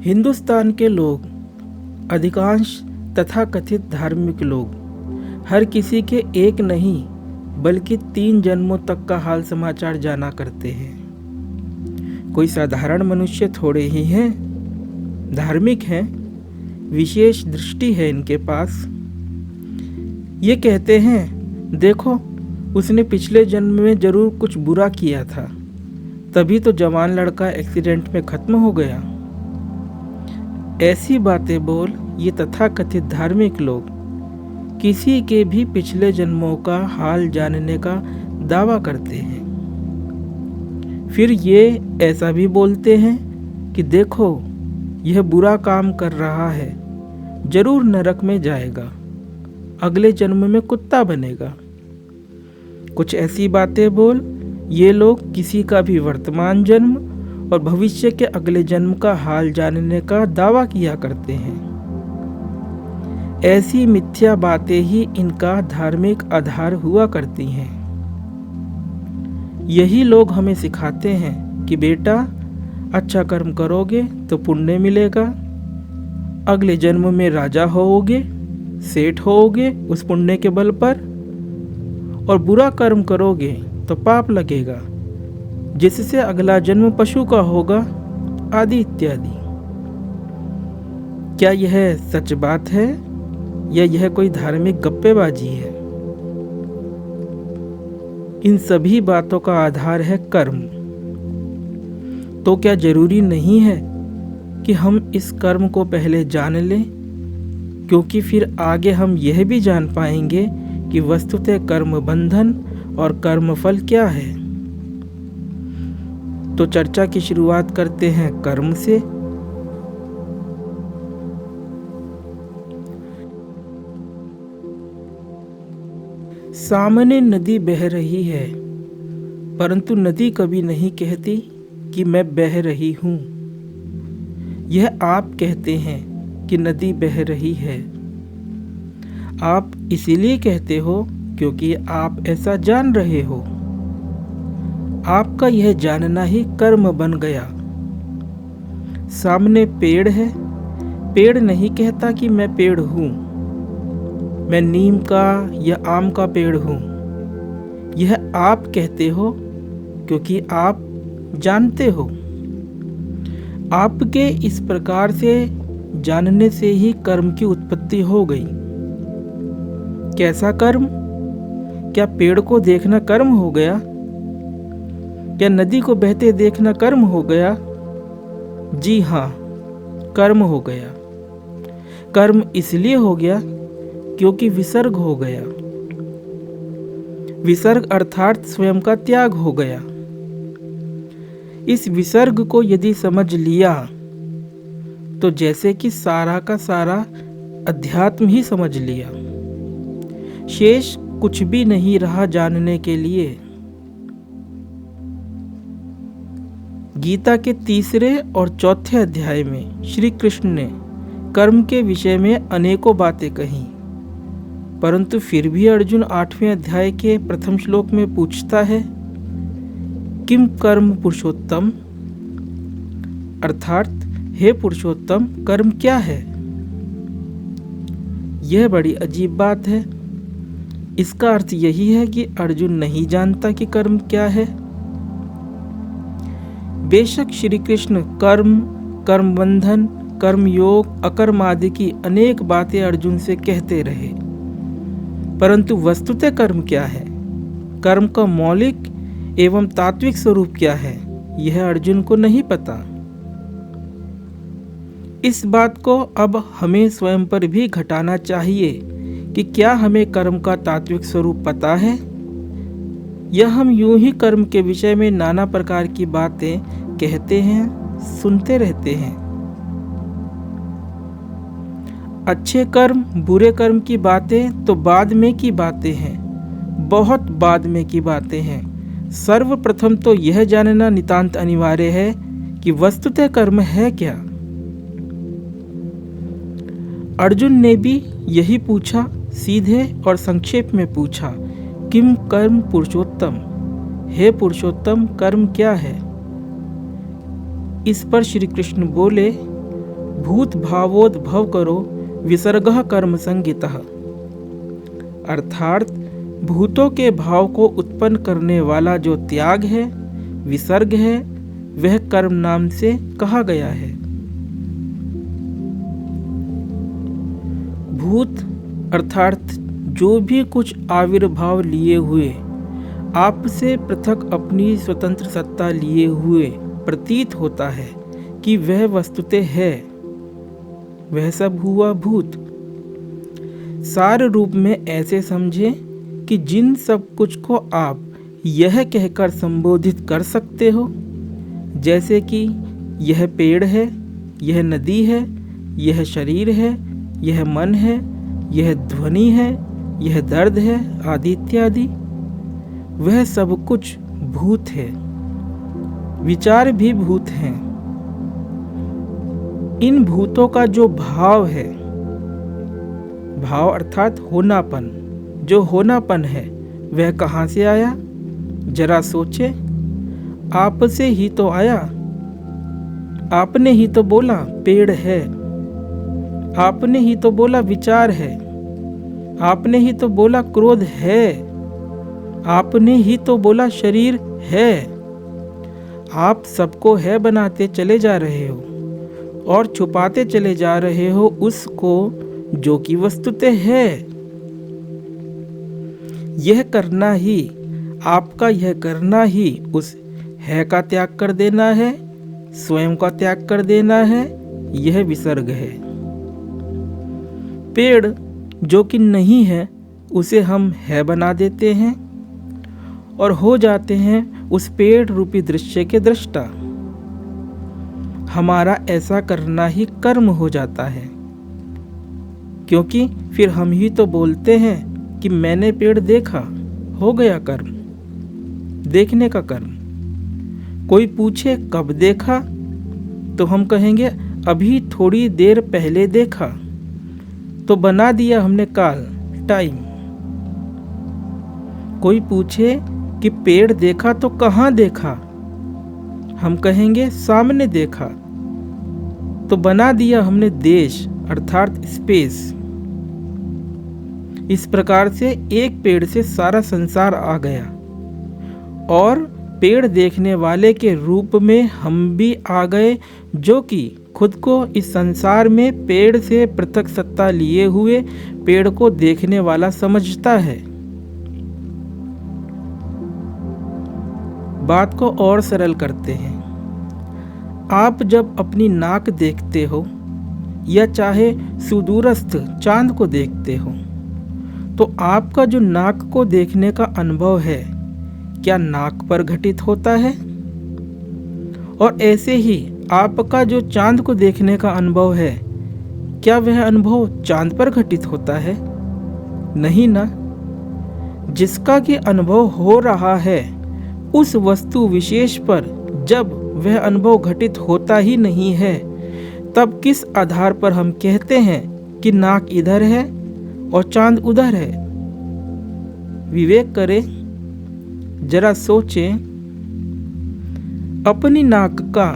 हिंदुस्तान के लोग, अधिकांश तथाकथित धार्मिक लोग, हर किसी के एक नहीं बल्कि 3 जन्मों तक का हाल समाचार जाना करते हैं। कोई साधारण मनुष्य थोड़े ही हैं, धार्मिक हैं, विशेष दृष्टि है इनके पास। ये कहते हैं, देखो उसने पिछले जन्म में जरूर कुछ बुरा किया था, तभी तो जवान लड़का एक्सीडेंट में खत्म हो गया। ऐसी बातें बोल ये तथाकथित धार्मिक लोग किसी के भी पिछले जन्मों का हाल जानने का दावा करते हैं। फिर ये ऐसा भी बोलते हैं कि देखो यह बुरा काम कर रहा है, जरूर नरक में जाएगा, अगले जन्म में कुत्ता बनेगा। कुछ ऐसी बातें बोल ये लोग किसी का भी वर्तमान जन्म और भविष्य के अगले जन्म का हाल जानने का दावा किया करते हैं। ऐसी मिथ्या बातें ही इनका धार्मिक आधार हुआ करती हैं। यही लोग हमें सिखाते हैं कि बेटा अच्छा कर्म करोगे तो पुण्य मिलेगा, अगले जन्म में राजा होओगे, सेठ होओगे उस पुण्य के बल पर, और बुरा कर्म करोगे तो पाप लगेगा जिससे अगला जन्म पशु का होगा, आदि इत्यादि। क्या यह सच बात है या यह कोई धार्मिक गप्पेबाजी है? इन सभी बातों का आधार है कर्म। तो क्या जरूरी नहीं है कि हम इस कर्म को पहले जान लें, क्योंकि फिर आगे हम यह भी जान पाएंगे कि वस्तुतः कर्म बंधन और कर्मफल क्या है। तो चर्चा की शुरुआत करते हैं कर्म से। सामने नदी बह रही है, परंतु नदी कभी नहीं कहती कि मैं बह रही हूँ। यह आप कहते हैं कि नदी बह रही है। आप इसीलिए कहते हो क्योंकि आप ऐसा जान रहे हो। आपका यह जानना ही कर्म बन गया। सामने पेड़ है, पेड़ नहीं कहता कि मैं पेड़ हूँ, मैं नीम का या आम का पेड़ हूँ। यह आप कहते हो क्योंकि आप जानते हो। आपके इस प्रकार से जानने से ही कर्म की उत्पत्ति हो गई। कैसा कर्म? क्या पेड़ को देखना कर्म हो गया? क्या नदी को बहते देखना कर्म हो गया? जी हाँ, कर्म हो गया। कर्म इसलिए हो गया क्योंकि विसर्ग हो गया। विसर्ग अर्थात स्वयं का त्याग हो गया। इस विसर्ग को यदि समझ लिया तो जैसे कि सारा का सारा अध्यात्म ही समझ लिया, शेष कुछ भी नहीं रहा जानने के लिए। गीता के 3 और 4 अध्याय में श्री कृष्ण ने कर्म के विषय में अनेकों बातें कही, परंतु फिर भी अर्जुन 8वें अध्याय के प्रथम श्लोक में पूछता है, किम कर्म पुरुषोत्तम, अर्थात हे पुरुषोत्तम कर्म क्या है? यह बड़ी अजीब बात है। इसका अर्थ यही है कि अर्जुन नहीं जानता कि कर्म क्या है। बेशक श्री कृष्ण कर्म, कर्म बंधन, कर्म योग, अकर्म आदि की अनेक बातें अर्जुन से कहते रहे, परंतु वस्तुतः कर्म क्या है, कर्म का मौलिक एवं तात्विक स्वरूप क्या है, यह अर्जुन को नहीं पता। इस बात को अब हमें स्वयं पर भी घटाना चाहिए कि क्या हमें कर्म का तात्विक स्वरूप पता है, या हम यूं ही कर्म के विषय में नाना प्रकार की बातें कहते हैं, सुनते रहते हैं। अच्छे कर्म, बुरे कर्म की बातें तो बाद में की बातें हैं, बहुत बाद में की बातें हैं। सर्वप्रथम तो यह जानना नितांत अनिवार्य है कि वस्तुतः कर्म है क्या। अर्जुन ने भी यही पूछा, सीधे और संक्षेप में पूछा, किम कर्म पुरुषोत्तम, हे पुरुषोत्तम कर्म क्या है? इस पर श्री कृष्ण बोले, भूत भावोद्भव करो विसर्गः कर्म संगितः, अर्थात भूतों के भाव को उत्पन्न करने वाला जो त्याग है, विसर्ग है, वह कर्म नाम से कहा गया है। भूत अर्थात जो भी कुछ आविर्भाव लिए हुए, आपसे पृथक अपनी स्वतंत्र सत्ता लिए हुए प्रतीत होता है कि वह वस्तुतः है, वह सब हुआ भूत। सार रूप में ऐसे समझें कि जिन सब कुछ को आप यह कहकर संबोधित कर सकते हो, जैसे कि यह पेड़ है, यह नदी है, यह शरीर है, यह मन है, यह ध्वनि है, यह दर्द है, आदि इत्यादि, वह सब कुछ भूत है। विचार भी भूत हैं। इन भूतों का जो भाव है, भाव अर्थात होनापन, जो होनापन है वह कहाँ से आया? जरा सोचे, आपसे ही तो आया। आपने ही तो बोला पेड़ है, आपने ही तो बोला विचार है, आपने ही तो बोला क्रोध है, आपने ही तो बोला शरीर है। आप सबको है बनाते चले जा रहे हो और छुपाते चले जा रहे हो उसको जो कि वस्तुतः है। यह करना ही, आपका यह करना ही उस है का त्याग कर देना है, स्वयं का त्याग कर देना है। यह विसर्ग है। पेड़ जो कि नहीं है उसे हम है बना देते हैं और हो जाते हैं उस पेड़ रूपी दृश्य के दृष्टा। हमारा ऐसा करना ही कर्म हो जाता है, क्योंकि फिर हम ही तो बोलते हैं कि मैंने पेड़ देखा, हो गया कर्म, देखने का कर्म। कोई पूछे कब देखा, तो हम कहेंगे अभी थोड़ी देर पहले देखा, तो बना दिया हमने काल, टाइम। कोई पूछे कि पेड़ देखा तो कहाँ देखा, हम कहेंगे सामने देखा, तो बना दिया हमने देश अर्थात स्पेस। इस प्रकार से एक पेड़ से सारा संसार आ गया और पेड़ देखने वाले के रूप में हम भी आ गए, जो कि खुद को इस संसार में पेड़ से पृथक सत्ता लिए हुए पेड़ को देखने वाला समझता है। बात को और सरल करते हैं। आप जब अपनी नाक देखते हो या चाहे सुदूरस्थ चांद को देखते हो, तो आपका जो नाक को देखने का अनुभव है, क्या नाक पर घटित होता है? और ऐसे ही आपका जो चांद को देखने का अनुभव है, क्या वह अनुभव चांद पर घटित होता है? नहीं ना। जिसका कि अनुभव हो रहा है उस वस्तु विशेष पर जब वह अनुभव घटित होता ही नहीं है, तब किस आधार पर हम कहते हैं कि नाक इधर है और चांद उधर है? विवेक करें, जरा सोचें। अपनी नाक का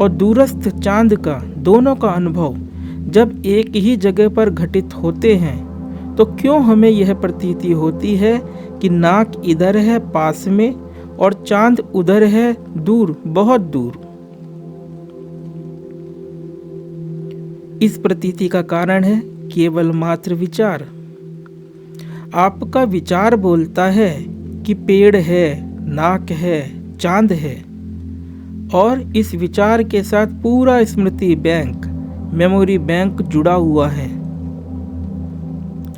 और दूरस्थ चांद का, दोनों का अनुभव जब एक ही जगह पर घटित होते हैं, तो क्यों हमें यह प्रतीति होती है कि नाक इधर है पास में और चांद उधर है दूर, बहुत दूर? इस प्रतीति का कारण है केवल मात्र विचार। आपका विचार बोलता है कि पेड़ है, नाक है, चांद है, और इस विचार के साथ पूरा स्मृति बैंक, मेमोरी बैंक जुड़ा हुआ है।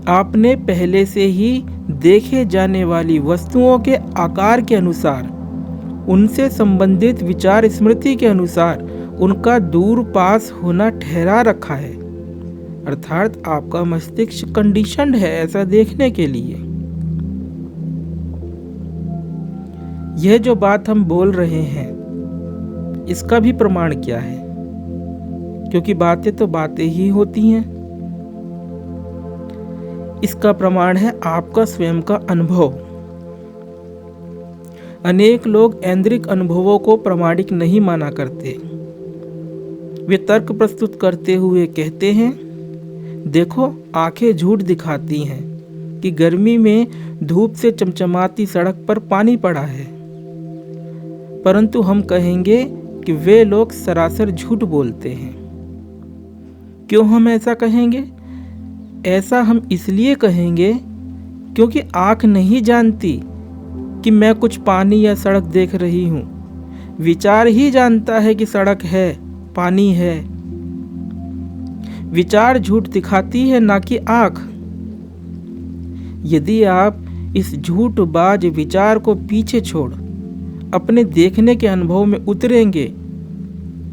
आपने पहले से ही देखे जाने वाली वस्तुओं के आकार के अनुसार, उनसे संबंधित विचार स्मृति के अनुसार उनका दूर पास होना ठहरा रखा है। अर्थात आपका मस्तिष्क कंडीशन्ड है ऐसा देखने के लिए। यह जो बात हम बोल रहे हैं, इसका भी प्रमाण क्या है? क्योंकि बातें तो बातें ही होती हैं। इसका प्रमाण है आपका स्वयं का अनुभव। अनेक लोग ऐन्द्रिक अनुभवों को प्रामाणिक नहीं माना करते। वे तर्क प्रस्तुत करते हुए कहते हैं, देखो आंखें झूठ दिखाती हैं कि गर्मी में धूप से चमचमाती सड़क पर पानी पड़ा है, परंतु हम कहेंगे कि वे लोग सरासर झूठ बोलते हैं। क्यों हम ऐसा कहेंगे? ऐसा हम इसलिए कहेंगे क्योंकि आंख नहीं जानती कि मैं कुछ पानी या सड़क देख रही हूँ। विचार ही जानता है कि सड़क है, पानी है। विचार झूठ दिखाती है, ना कि आंख। यदि आप इस झूठबाज विचार को पीछे छोड़ अपने देखने के अनुभव में उतरेंगे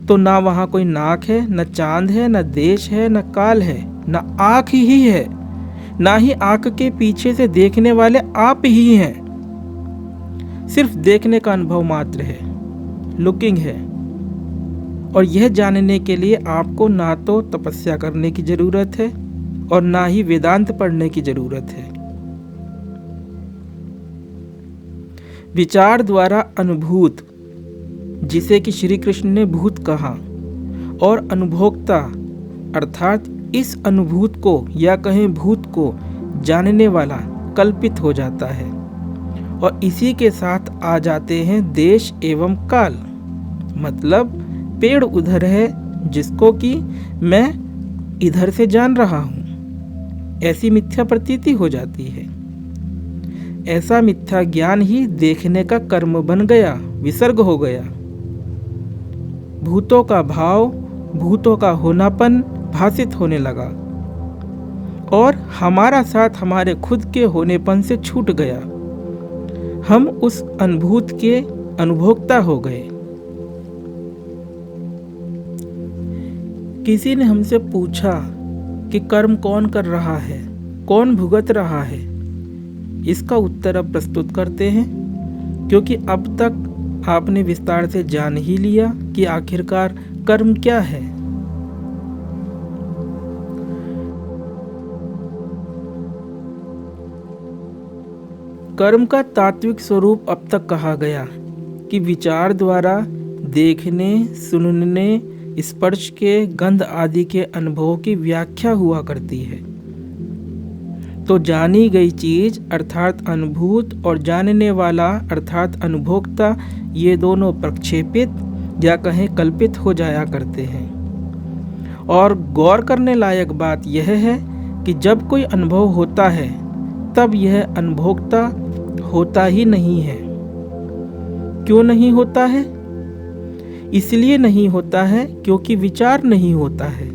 तो ना वहाँ कोई नाक है, न चांद है, न देश है, न काल है, न आँख ही है, ना ही आँख के पीछे से देखने वाले आप ही हैं। सिर्फ देखने का अनुभव मात्र है, लुकिंग है। और यह जानने के लिए आपको ना तो तपस्या करने की जरूरत है और ना ही वेदांत पढ़ने की जरूरत है। विचार द्वारा अनुभूत, जिसे कि श्री कृष्ण ने भूत कहा, और अनुभोक्ता अर्थात इस अनुभूत को या कहें भूत को जानने वाला कल्पित हो जाता है और इसी के साथ आ जाते हैं देश एवं काल। मतलब पेड़ उधर है जिसको कि मैं इधर से जान रहा हूँ, ऐसी मिथ्या प्रतीति हो जाती है। ऐसा मिथ्या ज्ञान ही देखने का कर्म बन गया, विसर्ग हो गया। भूतों का भाव, भूतों का होनापन भासित होने लगा और हमारा साथ हमारे खुद के होनेपन से छूट गया। हम उस अनुभूत के अनुभोक्ता हो गए। किसी ने हमसे पूछा कि कर्म कौन कर रहा है, कौन भुगत रहा है। इसका उत्तर अब प्रस्तुत करते हैं, क्योंकि अब तक आपने विस्तार से जान ही लिया कि आखिरकार कर्म क्या है। कर्म का तात्विक स्वरूप अब तक कहा गया कि विचार द्वारा देखने, सुनने, स्पर्श के, गंध आदि के अनुभव की व्याख्या हुआ करती है। तो जानी गई चीज अर्थात अनुभूत और जानने वाला अर्थात अनुभोक्ता, ये दोनों प्रक्षेपित या कहें कल्पित हो जाया करते हैं। और गौर करने लायक बात यह है कि जब कोई अनुभव होता है तब यह अनुभोक्ता होता ही नहीं है। क्यों नहीं होता है? इसलिए नहीं होता है क्योंकि विचार नहीं होता है।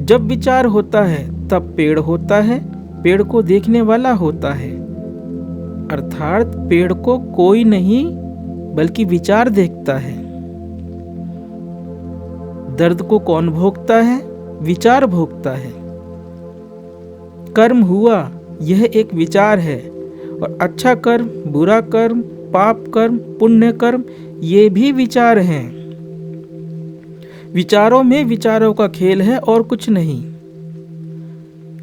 जब विचार होता है तब पेड़ होता है, पेड़ को देखने वाला होता है। अर्थात पेड़ को कोई नहीं बल्कि विचार देखता है। दर्द को कौन भोगता है? विचार भोगता है। कर्म हुआ, यह एक विचार है। और अच्छा कर्म, बुरा कर्म, पाप कर्म, पुण्य कर्म, ये भी विचार हैं। विचारों में विचारों का खेल है और कुछ नहीं।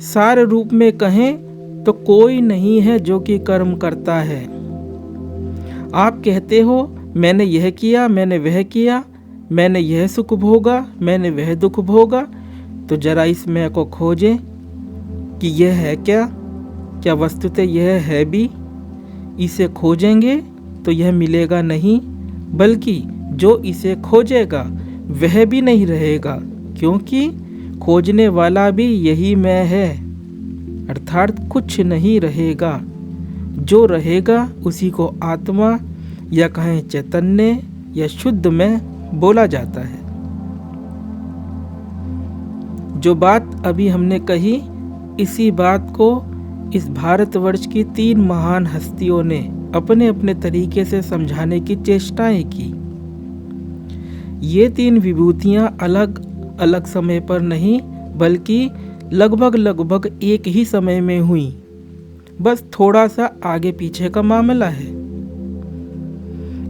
सार रूप में कहें तो कोई नहीं है जो कि कर्म करता है। आप कहते हो मैंने यह किया, मैंने वह किया, मैंने यह सुख भोगा, मैंने वह दुख भोगा, तो जरा इस मैं को खोजें कि यह है क्या? क्या वस्तुतः यह है भी? इसे खोजेंगे तो यह मिलेगा नहीं, बल्कि जो इसे खोजेगा वह भी नहीं रहेगा, क्योंकि खोजने वाला भी यही मैं है। अर्थात कुछ नहीं रहेगा। जो रहेगा उसी को आत्मा या कहें चैतन्य या शुद्ध में बोला जाता है। जो बात अभी हमने कही, इसी बात को इस भारतवर्ष की 3 महान हस्तियों ने अपने अपने तरीके से समझाने की चेष्टाएं की। ये 3 विभूतियां अलग अलग समय पर नहीं बल्कि लगभग एक ही समय में हुई। बस थोड़ा सा आगे पीछे का मामला है।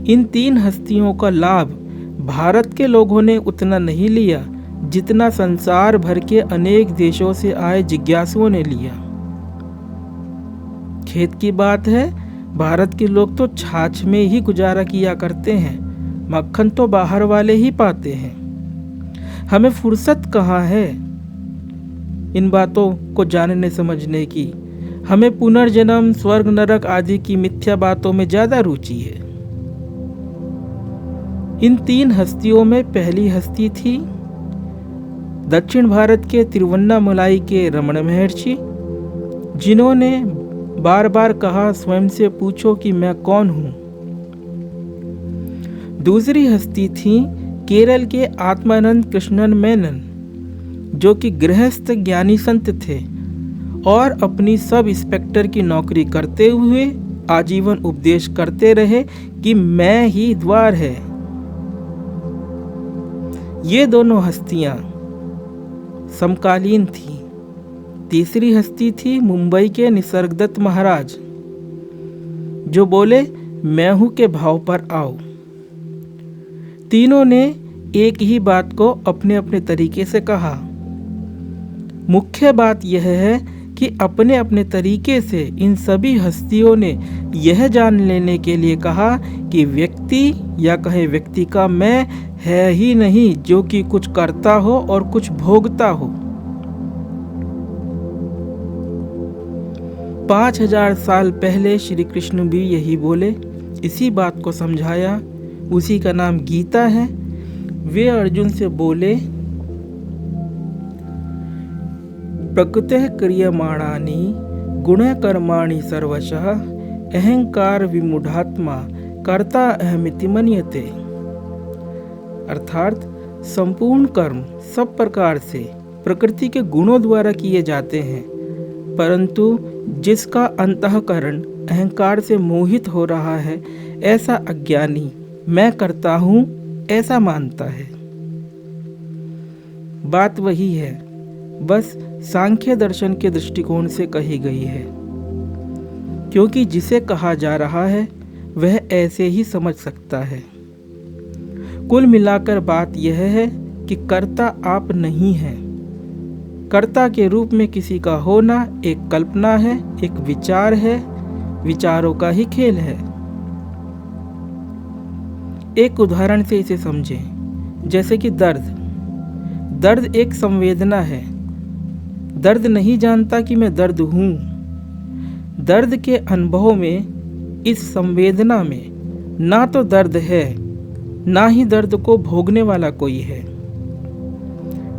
इन 3 हस्तियों का लाभ भारत के लोगों ने उतना नहीं लिया जितना संसार भर के अनेक देशों से आए जिज्ञासुओं ने लिया। खेत की बात है, भारत के लोग तो छाछ में ही गुजारा किया करते हैं, मक्खन तो बाहर वाले ही पाते हैं। हमें फुर्सत कहाँ है इन बातों को जानने समझने की। हमें पुनर्जन्म, स्वर्ग, नरक आदि की मिथ्या बातों में ज्यादा रुचि है। इन 3 हस्तियों में पहली हस्ती थी दक्षिण भारत के तिरुवन्नामलाई के रमण महर्षि, जिन्होंने बार बार कहा, स्वयं से पूछो कि मैं कौन हूं। दूसरी हस्ती थी केरल के आत्मानंद कृष्णन मेनन, जो कि गृहस्थ ज्ञानी संत थे और अपनी सब इंस्पेक्टर की नौकरी करते हुए आजीवन उपदेश करते रहे कि मैं ही द्वार है। ये दोनों हस्तियां समकालीन थी। तीसरी हस्ती थी मुंबई के निसर्गदत्त महाराज, जो बोले मैं हूं के भाव पर आओ। तीनों ने एक ही बात को अपने अपने तरीके से कहा। मुख्य बात यह है कि अपने अपने तरीके से इन सभी हस्तियों ने यह जान लेने के लिए कहा कि व्यक्ति या कहे व्यक्ति का मैं है ही नहीं, जो कि कुछ करता हो और कुछ भोगता हो। 5000 साल पहले श्री कृष्ण भी यही बोले, इसी बात को समझाया। उसी का नाम गीता है। वे अर्जुन से बोले, प्रकृतिः क्रियमाणानि गुणः कर्माणि सर्वशः अहंकार विमूढ़ात्मा कर्ता अहमिति मन्यते। अर्थात संपूर्ण कर्म सब प्रकार से प्रकृति के गुणों द्वारा किए जाते हैं, परंतु जिसका अंतःकरण अहंकार से मोहित हो रहा है, ऐसा अज्ञानी मैं करता हूं ऐसा मानता है। बात वही है, बस सांख्य दर्शन के दृष्टिकोण से कही गई है, क्योंकि जिसे कहा जा रहा है वह ऐसे ही समझ सकता है। कुल मिलाकर बात यह है कि कर्ता आप नहीं हैं। कर्ता के रूप में किसी का होना एक कल्पना है, एक विचार है, विचारों का ही खेल है। एक उदाहरण से इसे समझें, जैसे कि दर्द एक संवेदना है। दर्द नहीं जानता कि मैं दर्द हूं। दर्द के अनुभव में, इस संवेदना में ना तो दर्द है, ना ही दर्द को भोगने वाला कोई है,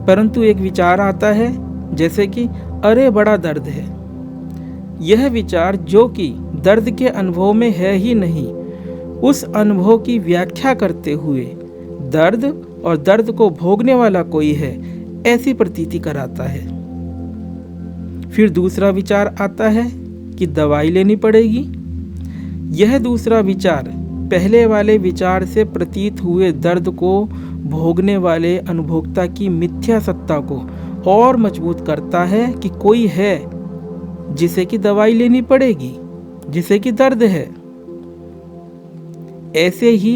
परंतु एक विचार आता है, जैसे कि अरे बड़ा दर्द है। यह विचार जो कि दर्द के अनुभव में है ही नहीं, उस अनुभव की व्याख्या करते हुए दर्द और दर्द को भोगने वाला कोई है ऐसी प्रतीति कराता है। फिर दूसरा विचार आता है कि दवाई लेनी पड़ेगी। यह दूसरा विचार पहले वाले विचार से प्रतीत हुए दर्द को भोगने वाले अनुभोक्ता की मिथ्या सत्ता को और मजबूत करता है कि कोई है जिसे कि दवाई लेनी पड़ेगी, जिसे कि दर्द है। ऐसे ही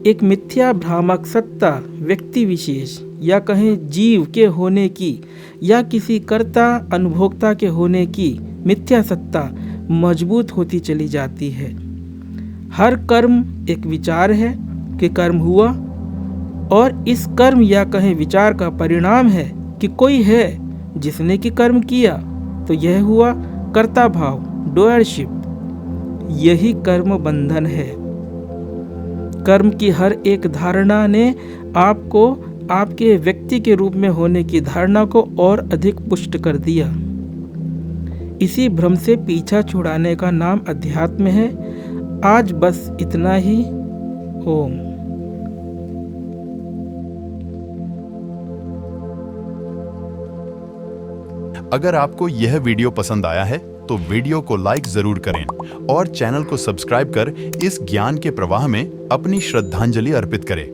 एक मिथ्या भ्रामक सत्ता व्यक्ति विशेष या कहें जीव के होने की या किसी कर्ता अनुभोक्ता के होने की मिथ्या सत्ता मजबूत होती चली जाती है। हर कर्म एक विचार है कि कर्म हुआ, और इस कर्म या कहें विचार का परिणाम है कि कोई है जिसने कि कर्म किया, तो यह हुआ कर्ता भाव, डोयरशिप। यही कर्म बंधन है। कर्म की हर एक धारणा ने आपको आपके व्यक्ति के रूप में होने की धारणा को और अधिक पुष्ट कर दिया। इसी भ्रम से पीछा छुड़ाने का नाम अध्यात्म है। आज बस इतना ही। ओम। अगर आपको यह वीडियो पसंद आया है तो वीडियो को लाइक जरूर करें और चैनल को सब्सक्राइब कर इस ज्ञान के प्रवाह में अपनी श्रद्धांजलि अर्पित करें।